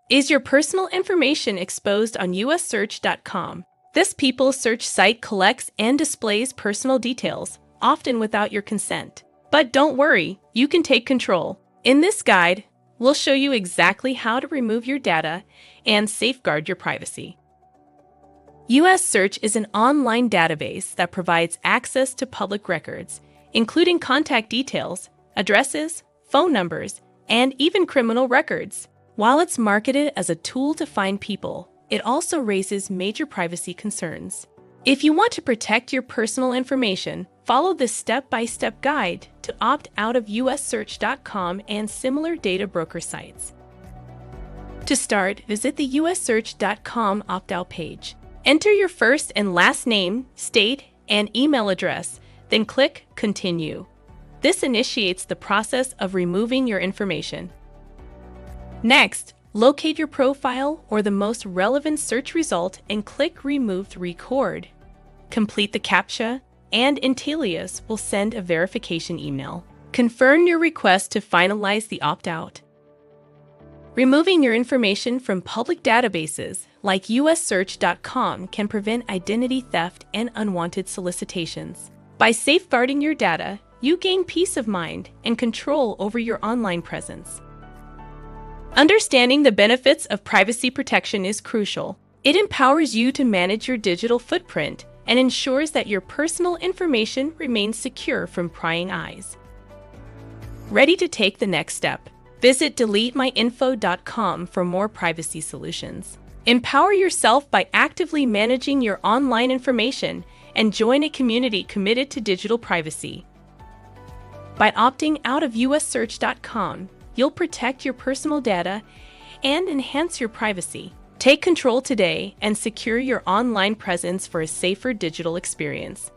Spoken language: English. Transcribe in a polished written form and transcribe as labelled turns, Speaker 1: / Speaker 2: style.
Speaker 1: Is your personal information exposed on USSearch.com? This people's search site collects and displays personal details, often without your consent. But don't worry, you can take control. In this guide, we'll show you exactly how to remove your data and safeguard your privacy. USSearch is an online database that provides access to public records, including contact details, addresses, phone numbers, and even criminal records. While it's marketed as a tool to find people, it also raises major privacy concerns. If you want to protect your personal information, follow this step-by-step guide to opt out of USSearch.com and similar data broker sites. To start, visit the USSearch.com opt-out page. Enter your first and last name, state, and email address, then click Continue. This initiates the process of removing your information. Next, locate your profile or the most relevant search result and click Remove the Record. Complete the CAPTCHA, and Intellius will send a verification email. Confirm your request to finalize the opt-out. Removing your information from public databases like USSearch.com can prevent identity theft and unwanted solicitations. By safeguarding your data, you gain peace of mind and control over your online presence. Understanding the benefits of privacy protection is crucial. It empowers you to manage your digital footprint and ensures that your personal information remains secure from prying eyes. Ready to take the next step? Visit DeleteMyInfo.com for more privacy solutions. Empower yourself by actively managing your online information and join a community committed to digital privacy. By opting out of USSearch.com, you'll protect your personal data and enhance your privacy. Take control today and secure your online presence for a safer digital experience.